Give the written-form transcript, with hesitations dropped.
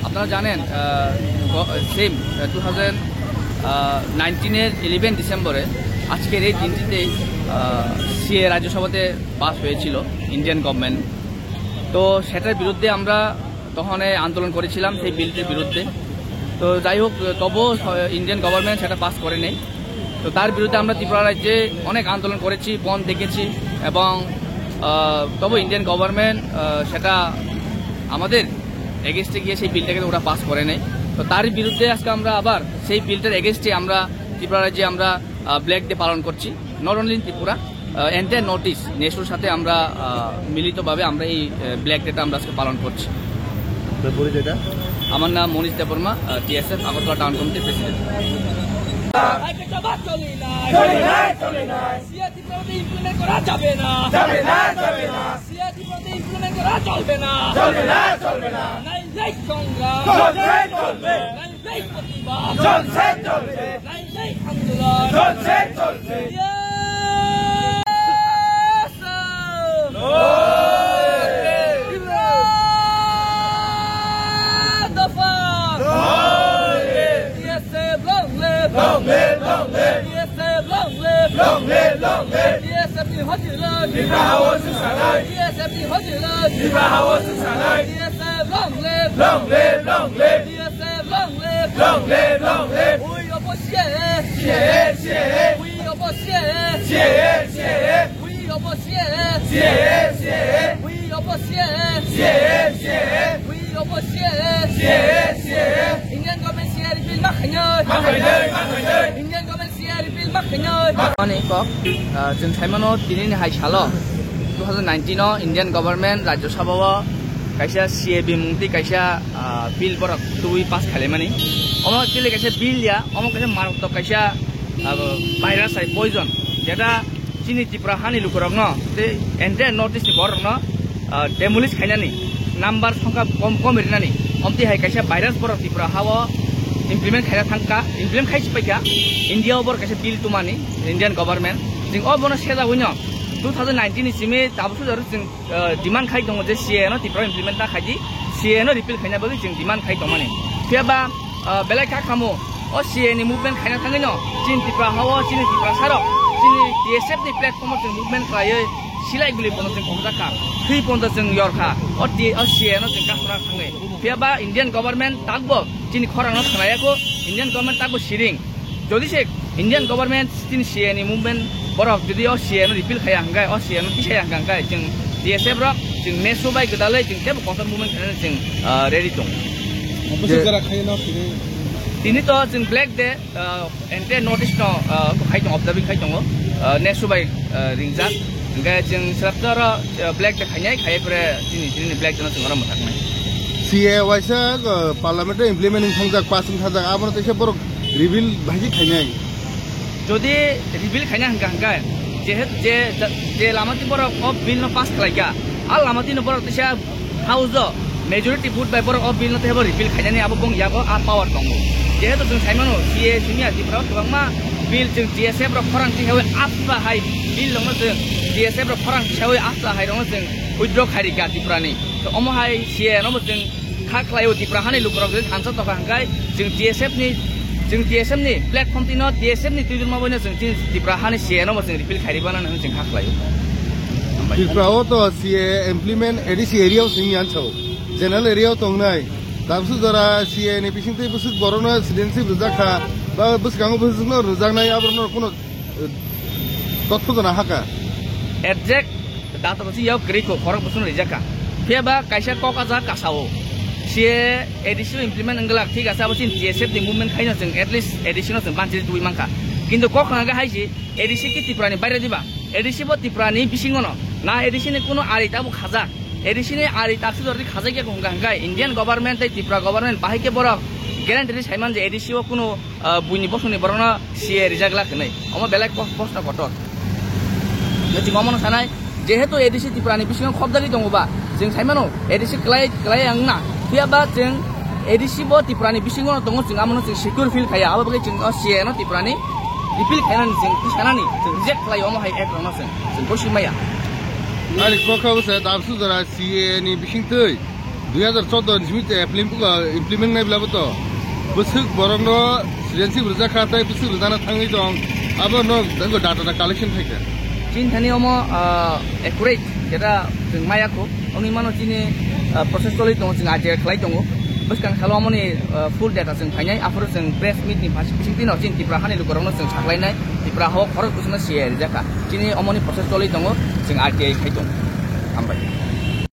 আপনারা জানেন সেম 2019-এর 11 ডিসেম্বরে আজকের এই দিনটিতে সিএ রাজ্যসভাতে পাস হয়েছিল ইন্ডিয়ান গভর্নমেন্ট। তো সেটার বিরুদ্ধে আমরা তখন আন্দোলন করেছিলাম সেই বিলটির বিরুদ্ধে। তো যাই হোক, তবুও ইন্ডিয়ান গভর্নমেন্ট সেটা পাস করে নেই। তো তার বিরুদ্ধে আমরা ত্রিপুরা রাজ্যে অনেক আন্দোলন করেছি, বন্ধ দেখেছি, এবং তবু ইন্ডিয়ান গভর্নমেন্ট সেটা আমাদের এগেনস্টে গিয়ে সেই বিলটাকে ওরা পাস করে নেই। তো তার বিরুদ্ধে আজকে আমরা আবার সেই বিলটার এগেনস্টে আমরা ত্রিপুরা রাজ্যে আমরা ব্ল্যাক ডে পালন করছি। Not only in Tripura, entire north east নেশোর সাথে আমরা মিলিতভাবে আমরা এই ব্ল্যাক ডেটা আমরা আজকে পালন করছি। আমার নাম মনীষ দেববর্মা, টিএসএফ আগরতলা টাউন কমিটির প্রেসিডেন্ট। जों साइमानो दिनैनि हाइसालो 2019 इंडियन गवर्नमेंट राज्यसभा कैसा सीए बिमुंति कैसा बिल बर तुई पास खालेमानि अमो तिले कैसा बिल या अमो कैसा मारक कैसा भाइरास है पॉइजन जेटा चिनि टिप्रा हानि लुकुरक न ते एन्टायर नॉर्थ ईस्ट बरक न डेमोलिश खाइनानि नम्बर संख्या कम कम इरनानि अमति हाइ कैसा भाइरास बर टिप्रा हाव इमप्लिमेंट खाइना थांका इमप्लिमेंट खाइस पाइका इंडिया बर कैसा बिल तुमानि इंडियन गवर्नमेंट जों अबनो सेजा होइनो 2019 नि सिमे ताबसु जरु जों डिमांड खाइ दङ जे सीए न टिप्रा इमप्लिमेंट ना खाइदि सीए न रिपिल खाइना बगै जों डिमांड खाइ दङमानि फेबा बेलाय का खामो अ सीए नि मुभमेंट खाइना थाङैनो चिन टिप्रा हाव चिन टिप्रा सारो चिनि टीएसएफ नि प्लेटफर्म जों मुभमेंट खायो सिलाइ गुलि बनो जों हमजाखा थै पन्द जों यरखा अ सीए न जों कासरा थाङै फेबा इंडियन गवर्नमेंट ताकबो चिनि खरानो थानायाको इंडियन गवर्नमेंट ताकबो सिरिं जदि से इंडियन गवर्नमेंट चिन सीए नि मुभमेंट बरक जुदि अ सीए न रिपिल खाया हंगाय अ सीए न तिसाया हंगाय जों टीएसएफ रक जों नेसो बाय गदालै जों जेबो कन्ट्रोल मुभमेंट खालामनो जों रेडी दं बोसोरा खायना दिनै तो जों black day entire north east खाइ दं अबजार्विं खाइ दं नेसो बाय रिंजाक हंगाय जों सप्तार ब्लैक डे खायनाय खायफोरा दिनै ब्लैक डे जों आराम थांनाय सीए वाइसा पार्लियामेंट इमप्लिमेंटिंग थांजाक पासिं थांजाक आबनो तैसे बरक रिबिल भाजी खायनाय যদি রিবিল খাইনা হंगाय जे लामाति बरक अफ बिल न पास खालायगा आ लामाति न बरक तैसा house majority vote bye Barak of bill न तेबो रिबिल खायनानि आबो बं यागो आ पावर दङ जेहेतु जों साइमानो सीए सिमिया दिफ्राव गोबांमा बिल जों टीएसएफ र फरांथि हेवै आफा हाय बिल दङ जों टीएसएफ र फरांथि हेवै आफा हाय दङ जों उद्र खारिगा दिफ्रानि अमहाय सिए न जों खाख्लायो तिप्रा हानि लुकराव जों थांसा तका हांखाय जों DSF नि प्लेटफर्म तिनो DSF नि तुजुर माबोनो जों तिप्रा हानि सिए न जों रिपिल खारिबाना जों खाख्लायो तिप्राओ तो सिए इमप्लीमेंट एडिसि एरियाव सिंनि आनसाव जेनेरेल एरियाव तंनाय दाबसु जरा सिए नि बिसिंते बुसुक बरनो सिडेन्सि बुजाखा बा बुसकांगो बुसुकनो रुजानाय आबरनो कोनो तथ्य जना हाका एक्जेक्ट दाता तो याव ग्रेको फरक बुसुन रिजाका फेबा काइसा ककाजा कासाओ सिए एडिसि इमप्लीमेंट अंगला ठीक आसा बसिन DSF नि मुभमेन्ट खाइनो जों एटलिस्ट एडिसनो जों बानसि दुइ मांखा किन्तु कखनागा हाइसि एडिसि कि तिप्रानि बायरे दिबा एडिसि बो तिप्रानि बिसिङनो ना एडिसि नि कोनो आरिताबो खाजा एडिसि नि आरितासु जरि खाजाके गंगा हंगा इंडियन गभर्नमेन्ट तिप्रा गभर्नमेन्ट बाहायके बर ग्यारेन्टी साइमान जे एडिसि ओ कोनो बुइनि बसुनि बरना सिए रिजागला खनै अमा बेलेग पोस्ट कट नति गमन सानाय जेहेतु एडिसि तिप्रानि बिसिङ खबदालि दङबा जों साइमानो एडिसि क्लाय आंना फियाबा जों एडिसि बो तिप्रानि बिसिङनो दङ जों आमनो जों सिक्योर फिल खाया आबो जों सिए न तिप्रानि रिपिल खायनानि जों तिसानानि जों रिजेक्ट खालायो अमा हाय एक रनसो जों बसिमाया आरो ककावसे दाबसु जरा सिए नि बिसिंतै 2014 निमिते इमप्लीमेंट नायब्लाबो तो बुसुक बरनो सिडेन्सि बुजाखा ताय बुसुक रुजाना थाङै दं आबो न जों डाटा कालेक्शन थाइका चिन्थानि अमा एकुरेट जेटा जों मायाखौ अनि मानो चिनि प्रोसेस चलि दङ जों आजे खालाय दङ बसकां खालामनि फुल डाटा जों फाइनाय आफोर जों प्रेस मिट नि फासि बिसिंतिनो चिन तिप्रा हानि लुकरावनो जों साख्लायनाय तिप्रा ह खरक बुसुना सिए रिजाखा चिनि अमनि प्रोसेस चलि दङ जों आरटीआई खाय दं हामबाय